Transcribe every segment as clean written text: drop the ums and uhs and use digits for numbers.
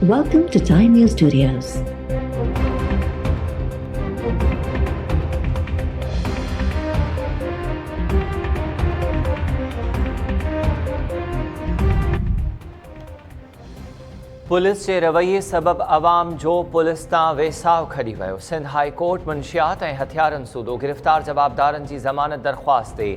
Welcome to Time News Studios. Police जे रवैये सबब अवाम जो पुलिस तां वेसाव खड़ी वियो। सिंध हाई कोर्ट मुंशियात ऐं हथियारनि सूदो गिरफ़्तार जवाबदारनि जी ज़मानत दरख़्वास्त ते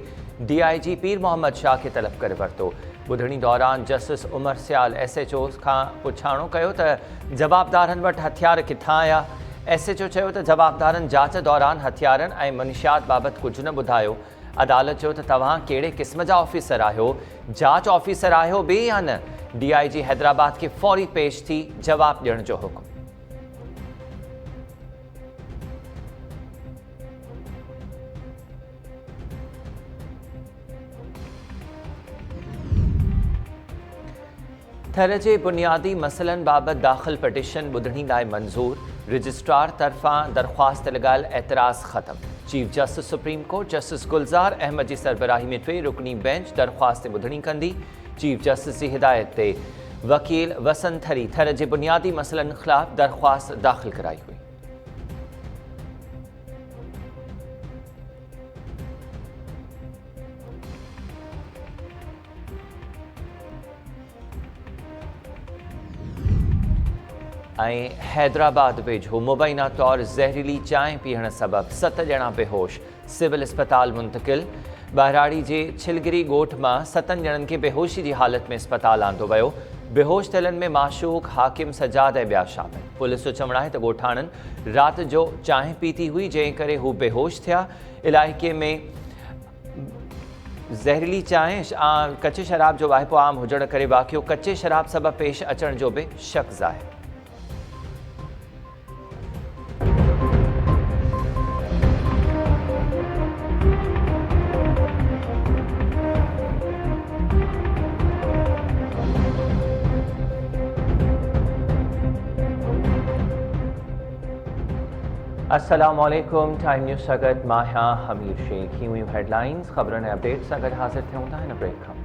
DIG पीर मोहम्मद शाह खे तलब करे वरितो। ॿुधणी दौरान जस्टिस उमर सियाल SHO खां पुछाणो कयो त जवाबदारनि वटि हथियार किथां आया। SHO चयो त जवाबदारनि जांच दौरान हथियारनि ऐं मुनशियात बाबति कुझु न ॿुधायो। अदालत चयो त तव्हां कहिड़े क़िस्म जा ऑफिसर आहियो, जांच ऑफिसर आहियो बि या न। DIG हैदराबाद खे फौरी पेश थी जवाब ॾियण जो हुकुम। थर जे बुनियादी मसइलनि बाबति दाख़िल पिटीशन ॿुधणी लाइ मंज़ूर। रजिस्ट्रार तरफ़ां दरख़्वास्त लॻायल एतराज़ ख़त्म। Chief justice supreme court justice Gulzar Ahmed ji सरबराही में 2 रुकनी बेंच दरख़्वास्त ते ॿुधणी कंदी। चीफ जस्टिस जी हिदायत ते वकील वसंथरी थर जे बुनियादी मसइलनि ख़िलाफ़ दरख़्वास्त दाख़िल कराई हुई। ऐं हैदराबाद वेझो मुबैना तौर ज़हरीली चांहि पीअण सबबि 7 ॼणा बेहोश, सिविल अस्पताल मुंतक़िल। बहराड़ी जे छिलगिरी ॻोठ मां 7 ॼणनि खे बेहोशी जी हालत में अस्पताल आंदो वियो। बेहोश थियलनि में माशूक, हाकिम सजाद ऐं ॿिया शामिल। पुलिस जो चवणु आहे त ॻोठाणनि राति जो चांहि पीती हुई, जंहिं करे हू बेहोश थिया। इलाइक़े में ज़हरीली चांहि कचे शराब जो वाहिपो आम हुजण करे वाक़ियो कचे शराब सबबि पेश अचण जो बि शक ज़ाहिर। अस्सलामुअलैकुम। टाइम न्यूज़ सां गॾु मां आहियां हमीर शेख। ही हुयूं हेडलाइंस। ख़बरुनि ऐं अपडेट्स सां गॾु हाज़िर थियूं था हिन ब्रेक खां।